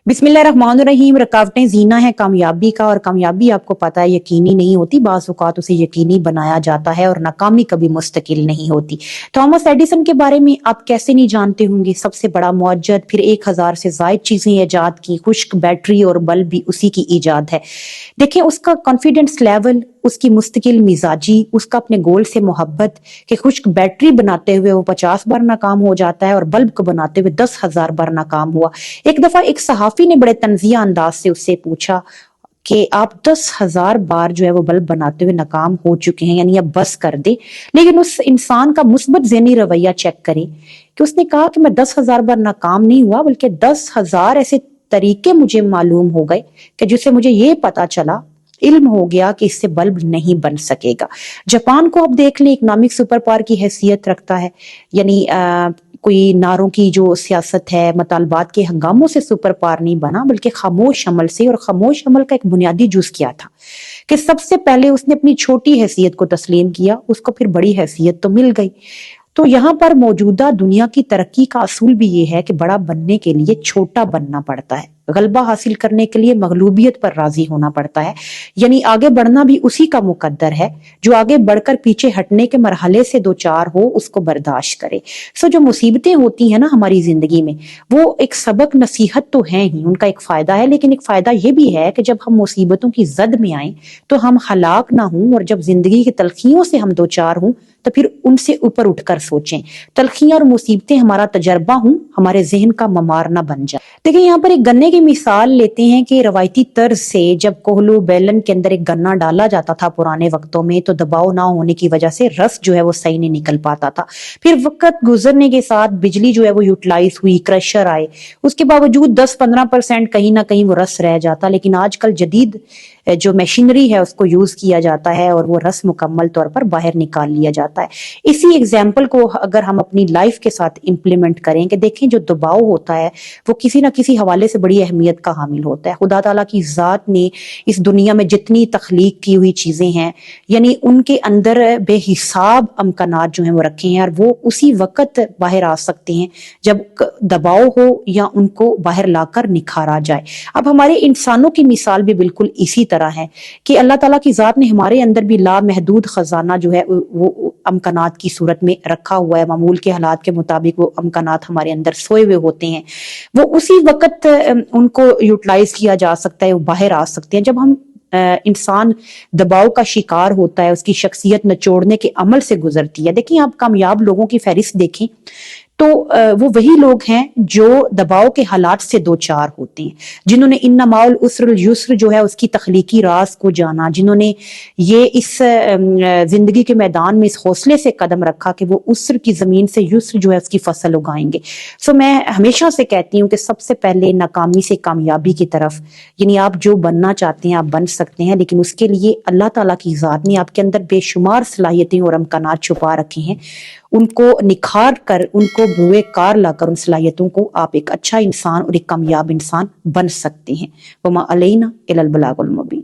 बिस्मिल्लाहिर्रहमानिर्रहीम। रुकावटें जीना है कामयाबी का, और कामयाबी आपको पता है यकीनी नहीं होती, बाज़ औक़ात उसे यकीनी बनाया जाता है, और नाकामी कभी मुस्तकिल नहीं होती। थॉमस एडिसन के बारे में आप कैसे नहीं जानते होंगे, सबसे बड़ा मुअज्जद, फिर 1000 से ज़ायद चीज़ें ईजाद की, खुश्क बैटरी और बल्ब भी उसी की ईजाद है। देखें उसका कॉन्फिडेंस लेवल, उसकी मुस्तकिल मिजाजी, उसका अपने गोल से मोहब्बत, कि खुश्क बैटरी बनाते हुए वो 50 बार नाकाम हो जाता है और बल्ब को बनाते हुए 10,000 बार नाकाम हुआ। एक दफा एक सहाफी ने बड़े तंजिया अंदाज से उससे पूछा कि आप 10,000 बार जो है वो बल्ब बनाते हुए नाकाम हो चुके हैं, यानी अब बस कर दे। लेकिन उस इंसान का मुस्बत ज़हनी रवैया चेक करें कि उसने कहा कि मैं 10,000 बार नाकाम नहीं हुआ, बल्कि 10,000 ऐसे तरीके मुझे मालूम हो गए कि जिससे मुझे ये पता चला, इल्म हो गया कि इससे बल्ब नहीं बन सकेगा। जापान को आप देख लें, इकोनॉमिक सुपर पावर की हैसियत रखता है, यानी कोई नारों की जो सियासत है, मतालबात के हंगामों से सुपर पावर नहीं बना, बल्कि खामोश अमल से। और खामोश अमल का एक बुनियादी जुज क्या था कि सबसे पहले उसने अपनी छोटी हैसियत को तस्लीम किया, उसको फिर बड़ी हैसियत तो मिल गई। तो यहाँ पर मौजूदा दुनिया की तरक्की का असूल भी ये है कि बड़ा बनने के लिए छोटा बनना पड़ता है, गलबा हासिल करने के लिए मगलूबियत पर राजी होना पड़ता है, यानी आगे बढ़ना भी उसी का मुकद्दर है जो आगे बढ़कर पीछे हटने के मरहले से दो चार हो, उसको बर्दाश्त करे। सो जो मुसीबतें होती हैं ना हमारी जिंदगी में, वो एक सबक नसीहत तो है ही, उनका एक फायदा है, लेकिन एक फायदा ये भी है कि जब हम मुसीबतों की जद में आए तो हम हलाक ना हों, और जब जिंदगी की तलखियों से हम दो चार हों तो फिर उनसे ऊपर उठकर सोचें। तलखियां और मुसीबतें हमारा तजर्बा हों, हमारे जहन का ममार ना बन जाए। देखिए यहाँ पर एक गन्ने की मिसाल लेते हैं कि रवायती तर्ज से जब कोहलू बैलन के अंदर एक गन्ना डाला जाता था पुराने वक्तों में, तो दबाव ना होने की वजह से रस जो है वो सही नहीं निकल पाता था। फिर वक्त गुजरने के साथ बिजली जो है वो यूटिलाइज हुई, क्रशर आए, उसके बावजूद 10-15% कहीं ना कहीं वो रस रह जाता। लेकिन आजकल जदीद जो मशीनरी है उसको यूज किया जाता है और वो रस मुकम्मल तौर पर बाहर निकाल लिया जाता है। इसी एग्जाम्पल को अगर हम अपनी लाइफ के साथ इंप्लीमेंट करें कि देखें जो दबाव होता है वो किसी ना किसी हवाले से बड़ी अहमियत का हामिल होता है। खुदा ताला की जात ने इस दुनिया में जितनी तख्लीक की हुई चीजें हैं, यानी उनके अंदर बेहिसाब अमकानात जो हैं वो रखे हैं, और वो उसी वक्त बाहर आ सकते हैं जब दबाव हो या उनको बाहर लाकर निखारा जाए। अब हमारे इंसानों की मिसाल भी बिल्कुल इसी तरह है कि अल्लाह ताला की जात ने हमारे अंदर भी लामहदूद खजाना जो है वो अमकानात की सूरत में रखा हुआ है। मामूल के हालात के मुताबिक वो अमकानात हमारे अंदर सोए हुए होते हैं, वो उसी वक्त उनको यूटिलाइज किया जा सकता है, वो बाहर आ सकते हैं। जब हम इंसान दबाव का शिकार होता है, उसकी शख्सियत निचोड़ने के अमल से गुजरती है। देखिए आप कामयाब लोगों की फहरिस्त देखें तो वो वही लोग हैं जो दबाव के हालात से दो चार होते हैं, जिन्होंने इन्ना माउल उसरुल युस्र जो है उसकी तख्लीकी राज को जाना, जिन्होंने ये इस जिंदगी के मैदान में इस हौसले से कदम रखा कि वो उसर की जमीन से युस्र जो है उसकी फसल उगाएंगे। सो मैं हमेशा से कहती हूँ कि सबसे पहले नाकामी से कामयाबी की तरफ, यानी आप जो बनना चाहते हैं आप बन सकते हैं, लेकिन उसके लिए अल्लाह ताला की जात ने आपके अंदर बेशुमार सलाहियतें और अमकानात छुपा रखे हैं। उनको निखार कर, उनको बुए कार लाकर उन सलाहियतों को आप एक अच्छा इंसान और एक कामयाब इंसान बन सकते हैं। वमा अलैना इल्लल बलागुल मुबीन।